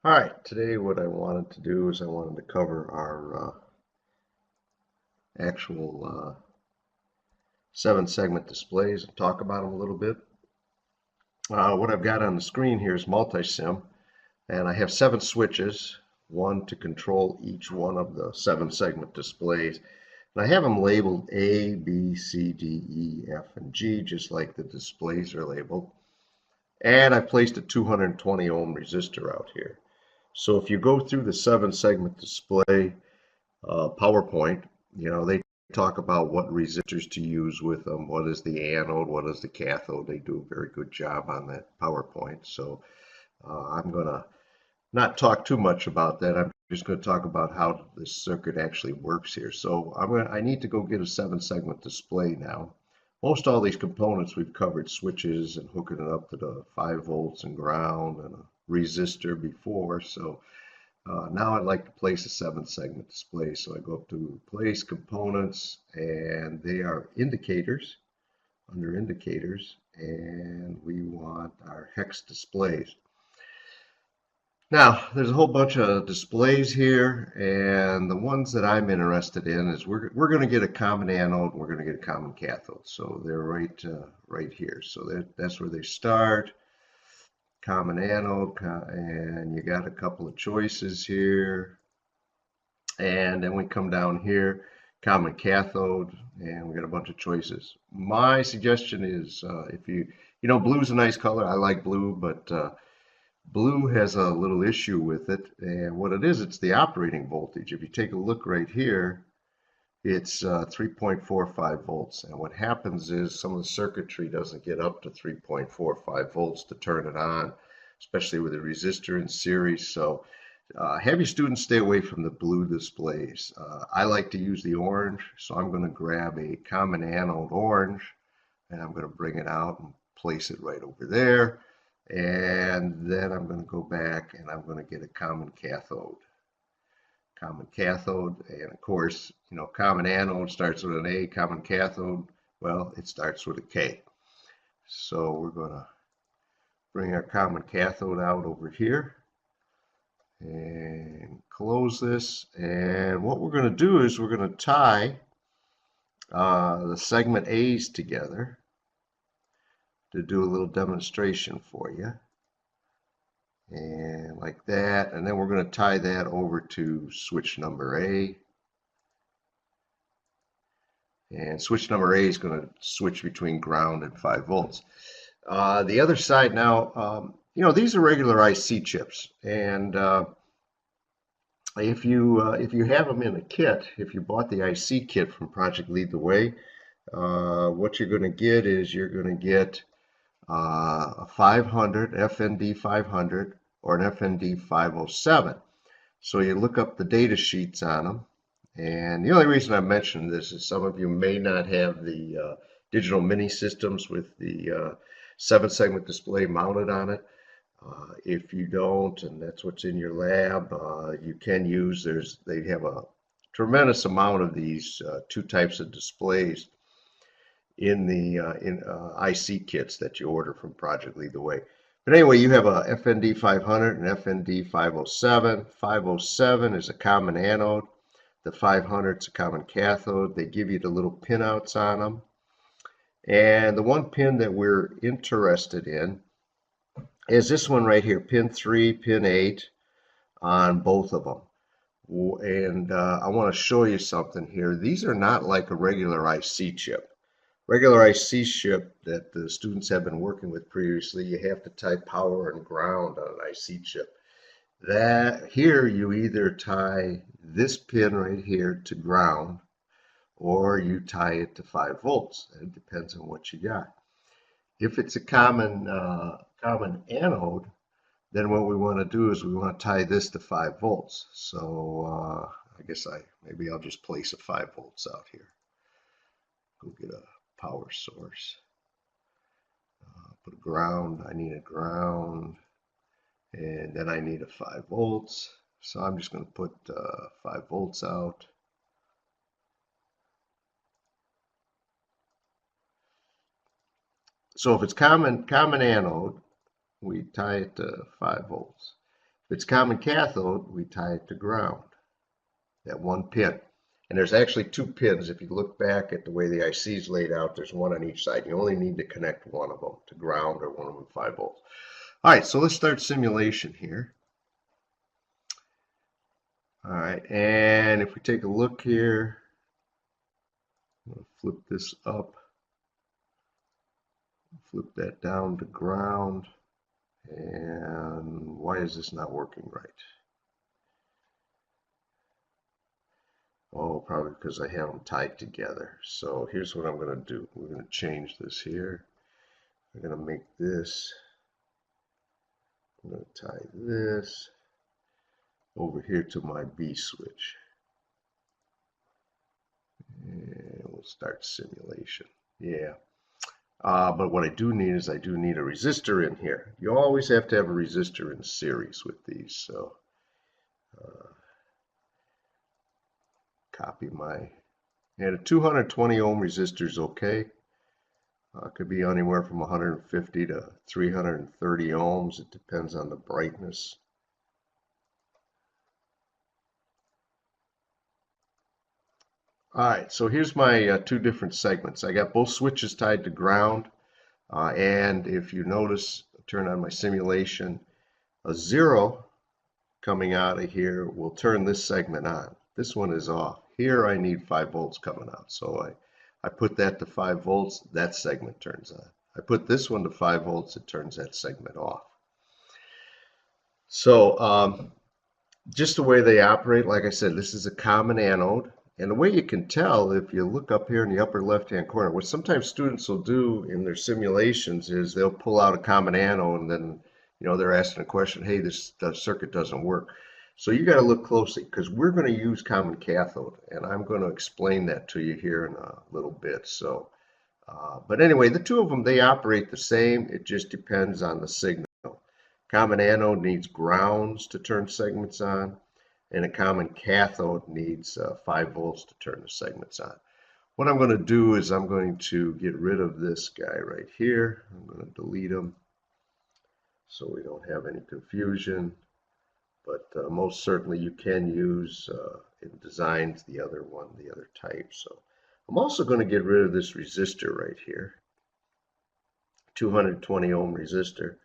All right, today what I wanted to do is I wanted to cover our actual 7-segment displays and talk about them a little bit. What I've got on the screen here is multi-sim, and I have 7 switches, one to control each one of the 7-segment displays. And I have them labeled A, B, C, D, E, F, and G, just like the displays are labeled. And I placed a 220 ohm resistor out here. So if you go through the 7-segment display PowerPoint, they talk about what resistors to use with them, what is the anode, what is the cathode. They do a very good job on that PowerPoint. So I'm going to not talk too much about that. I'm just going to talk about how this circuit actually works here. So I need to go get a 7-segment display now. Most all these components we've covered, switches and hooking it up to the 5 volts and ground and a resistor before. So now I'd like to place a 7-segment display. So I go up to place components, and they are indicators, under indicators, and we want our hex displays. Now, there's a whole bunch of displays here, and the ones that I'm interested in is we're going to get a common anode, we're going to get a common cathode. So they're right here. So that's where they start. Common anode, and you got a couple of choices here. And then we come down here, common cathode, and we got a bunch of choices. My suggestion is if blue's a nice color. I like blue, but blue has a little issue with it. And what it is, it's the operating voltage. If you take a look right here, it's 3.45 volts. And what happens is some of the circuitry doesn't get up to 3.45 volts to turn it on, especially with a resistor in series. So have your students stay away from the blue displays. I like to use the orange, so I'm going to grab a common anode orange, and I'm going to bring it out and place it right over there. And then I'm going to go back and I'm going to get a common cathode. Common cathode, and of course, common anode starts with an A, common cathode, well, it starts with a K. So we're going to bring our common cathode out over here and close this. And what we're going to do is we're going to tie the segment A's together to do a little demonstration for you. And like that, and then we're going to tie that over to switch number A. And switch number A is going to switch between ground and 5 volts. The other side now, these are regular IC chips, and if you have them in a kit, if you bought the IC kit from Project Lead the Way, what you're going to get is you're going to get a 500 FND 500 or an FND 507. So you look up the data sheets on them. And the only reason I mention this is some of you may not have the digital mini systems with the 7-segment display mounted on it. If you don't, and that's what's in your lab, you can use, they have a tremendous amount of these 2 types of displays in the IC kits that you order from Project Lead the Way. But anyway, you have a FND 500 and FND 507. 507 is a common anode. The 500 is a common cathode. They give you the little pinouts on them. And the one pin that we're interested in is this one right here, pin 3, pin 8 on both of them. And I want to show you something here. These are not like a regular IC chip. Regular IC chip that the students have been working with previously, you have to tie power and ground on an IC chip. That here you either tie this pin right here to ground, or you tie it to 5 volts. It depends on what you got. If it's a common anode, then what we want to do is we want to tie this to 5 volts. So I guess maybe I'll just place a 5 volts out here. Go get a power source. Put a ground. I need a ground, and then I need a 5 volts. So I'm just going to put 5 volts out. So if it's common anode, we tie it to 5 volts. If it's common cathode, we tie it to ground, that one pin. And there's actually two pins. If you look back at the way the IC is laid out, there's one on each side. You only need to connect one of them to ground or one of them 5 volts. All right, so let's start simulation here. All right, and if we take a look here, I'm going to flip this up, flip that down to ground, and why is this not working right? Oh, probably because I have them tied together. So here's what I'm going to do. We're going to change this here. I'm going to make this, I'm going to tie this over here to my B switch. And we'll start simulation. Yeah. But what I do need is I do need a resistor in here. You always have to have a resistor in series with these. So copy my, and a 220 ohm resistor is okay. Could be anywhere from 150 to 330 ohms. It depends on the brightness. All right, so here's my two different segments. I got both switches tied to ground, and if you notice, turn on my simulation, a 0 coming out of here will turn this segment on. This one is off. Here I need 5 volts coming out, so I put that to 5 volts, that segment turns on. I put this one to 5 volts, it turns that segment off. So just the way they operate, like I said, this is a common anode. And the way you can tell, if you look up here in the upper left-hand corner, what sometimes students will do in their simulations is they'll pull out a common anode and then, they're asking a question, hey, this circuit doesn't work. So you got to look closely because we're going to use common cathode, and I'm going to explain that to you here in a little bit. So, but anyway, the two of them, they operate the same. It just depends on the signal. Common anode needs grounds to turn segments on, and a common cathode needs 5 volts to turn the segments on. What I'm going to do is I'm going to get rid of this guy right here. I'm going to delete him so we don't have any confusion. But most certainly you can use in designs the other one, the other type. So I'm also going to get rid of this resistor right here, 220 ohm resistor.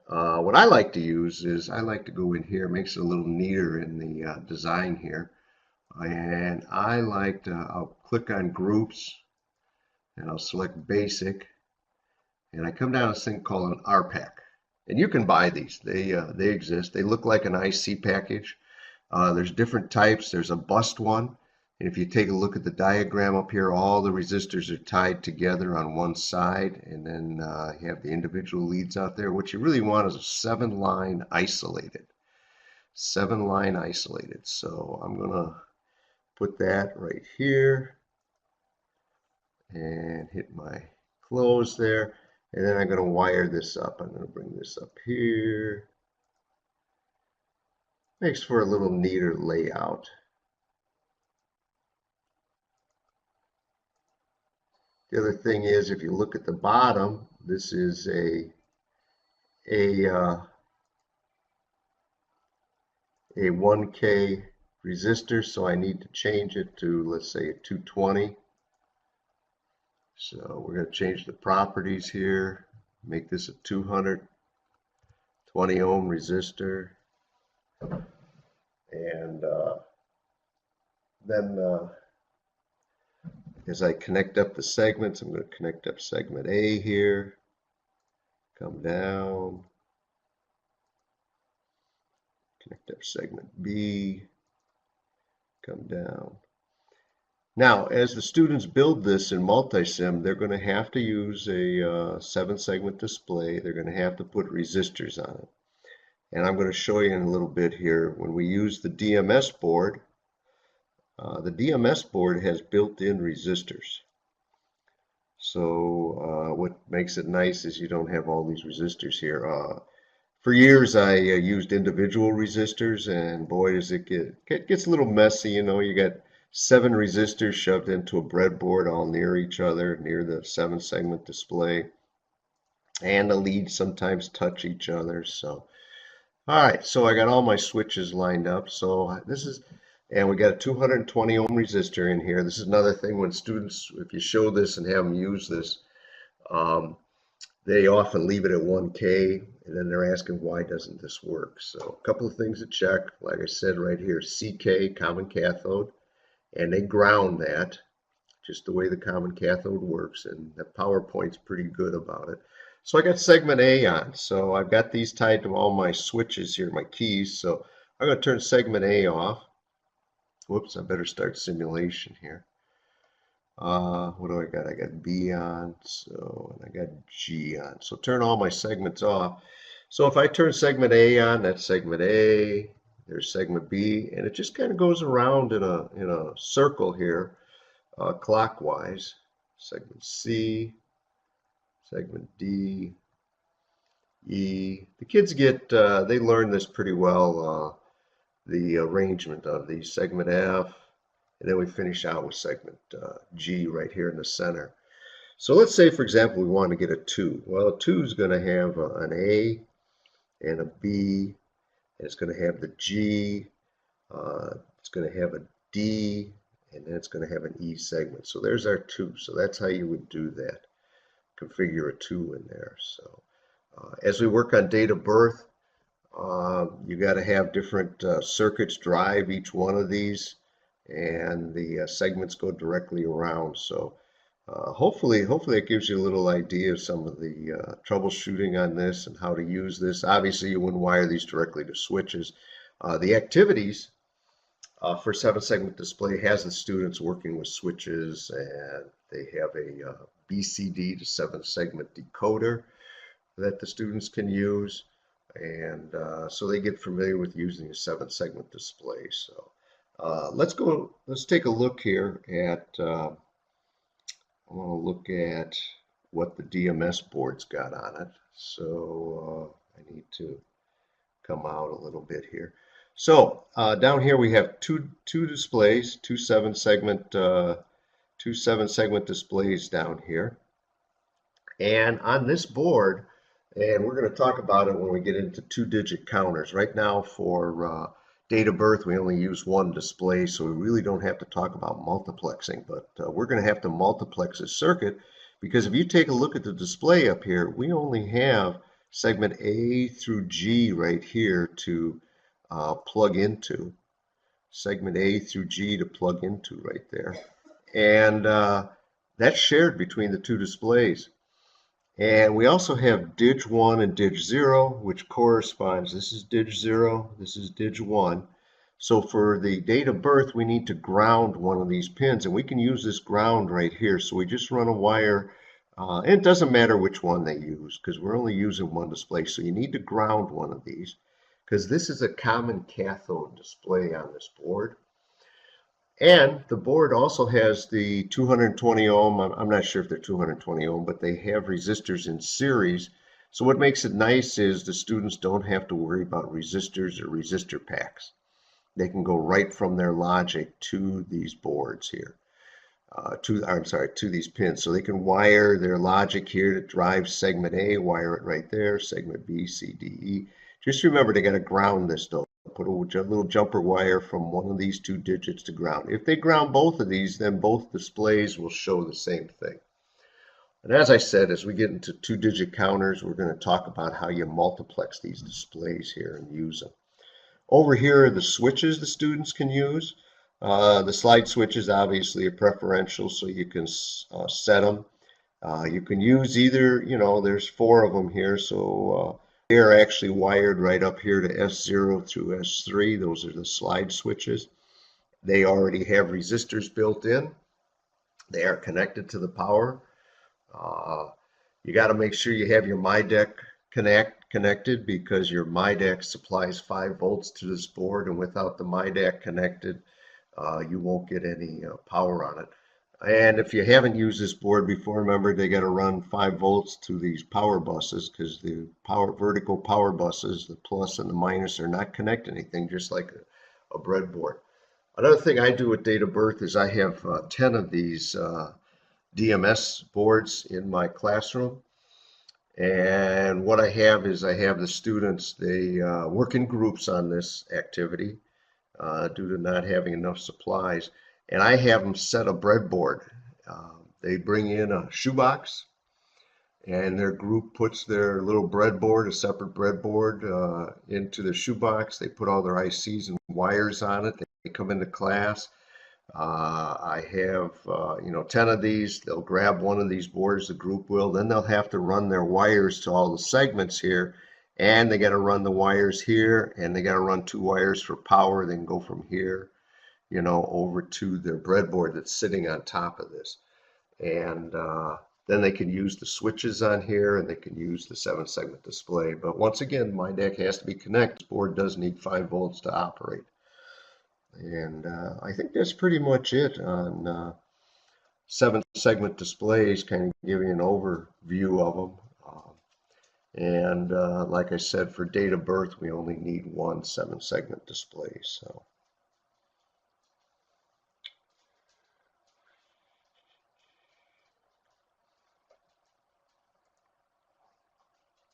What I like to use is I like to go in here, makes it a little neater in the design here. And I like to, I'll click on groups and I'll select basic. And I come down to this thing called an RPAC. And you can buy these, they exist. They look like an IC package. There's different types. There's a bust one. And if you take a look at the diagram up here, all the resistors are tied together on one side, and then you have the individual leads out there. What you really want is a 7-line isolated. 7-line isolated. So I'm going to put that right here and hit my close there. And then I'm going to wire this up. I'm going to bring this up here. Makes for a little neater layout. The other thing is, if you look at the bottom, this is a 1K resistor, so I need to change it to, let's say, a 220. So we're going to change the properties here, make this a 220 ohm resistor, and then as I connect up the segments, I'm going to connect up segment A here, come down, connect up segment B, come down. Now, as the students build this in multisim, they're going to have to use a 7-segment display. They're going to have to put resistors on it. And I'm going to show you in a little bit here. When we use the DMS board has built-in resistors. So what makes it nice is you don't have all these resistors here. For years I used individual resistors, and boy does it gets a little messy. You got 7 resistors shoved into a breadboard all near each other, near the 7-segment display, and the leads sometimes touch each other. So All right, so I got all my switches lined up. So this is, and we got a 220 ohm resistor in here. This is another thing when students, if you show this and have them use this, um, they often leave it at 1K and then they're asking why doesn't this work? So a couple of things to check. Like I said right here, CK, common cathode, and they ground that just the way the common cathode works, and the PowerPoint's pretty good about it. So I got segment A on, so I've got these tied to all my switches here, my keys, so I'm going to turn segment A off. Whoops, I better start simulation here. What do I got? I got B on, so, and I got G on. So turn all my segments off. So if I turn segment A on, that's segment A, there's segment B, and it just kind of goes around in a circle here, clockwise. Segment C, segment D, E. The kids they learn this pretty well, the arrangement of these. Segment F, and then we finish out with segment G right here in the center. So let's say, for example, we want to get a 2. Well, a 2 is going to have an A and a B, and it's going to have the G, it's going to have a D, and then it's going to have an E segment. So there's our 2. So that's how you would do that. Configure a 2 in there. So as we work on date of birth, you got to have different circuits drive each one of these, and the segments go directly around. So hopefully it gives you a little idea of some of the troubleshooting on this and how to use this. Obviously, you wouldn't wire these directly to switches. The activities for 7-segment display has the students working with switches, and they have a BCD to 7-segment decoder that the students can use, and so they get familiar with using a 7-segment display. So let's take a look here at I want to look at what the DMS board's got on it. So I need to come out a little bit here. So down here we have two displays, two 7-segment displays down here. And on this board, and we're going to talk about it when we get into 2-digit counters. Right now for date of birth, we only use one display, so we really don't have to talk about multiplexing. But we're going to have to multiplex this circuit, because if you take a look at the display up here, we only have segment A through G right here to plug into. Segment A through G to plug into right there. And that's shared between the two displays. And we also have dig 1 and dig 0, which corresponds. This is dig 0, this is dig 1. So for the date of birth, we need to ground one of these pins, and we can use this ground right here. So we just run a wire, and it doesn't matter which one they use, because we're only using one display. So you need to ground one of these, because this is a common cathode display on this board. And the board also has the 220 ohm. I'm not sure if they're 220 ohm, but they have resistors in series. So what makes it nice is the students don't have to worry about resistors or resistor packs. They can go right from their logic to these boards here, to these pins. So they can wire their logic here to drive segment A, wire it right there, segment B, C, D, E. Just remember, they got to ground this though. Put a little jumper wire from one of these 2 digits to ground. If they ground both of these, then both displays will show the same thing. And as I said, as we get into 2-digit counters, we're going to talk about how you multiplex these displays here and use them. Over here are the switches the students can use. The slide switches obviously are preferential, so you can set them. You can use either, there's 4 of them here, so they are actually wired right up here to S0 through S3. Those are the slide switches. They already have resistors built in. They are connected to the power. You got to make sure you have your MyDeck connected, because your MyDeck supplies 5 volts to this board, and without the MyDeck connected, you won't get any power on it. And if you haven't used this board before, remember they got to run 5 volts to these power buses, because the vertical power buses, the plus and the minus, are not connected anything, just like a breadboard. Another thing I do with date of birth is I have 10 of these DMS boards in my classroom, And what I have is I have the students, they work in groups on this activity due to not having enough supplies. And I have them set a breadboard. They bring in a shoebox, and their group puts their little breadboard, a separate breadboard, into the shoebox. They put all their ICs and wires on it. They come into class. I have, 10 of these. They'll grab one of these boards, the group will. Then they'll have to run their wires to all the segments here. And they got to run the wires here, and they got to run 2 wires for power. They can go from here, over to their breadboard that's sitting on top of this. And then they can use the switches on here, and they can use the 7-segment display. But once again, my deck has to be connected. This board does need 5 volts to operate. And I think that's pretty much it on 7-segment displays, kind of giving you an overview of them. And like I said, for date of birth, we only need one 7-segment display. So.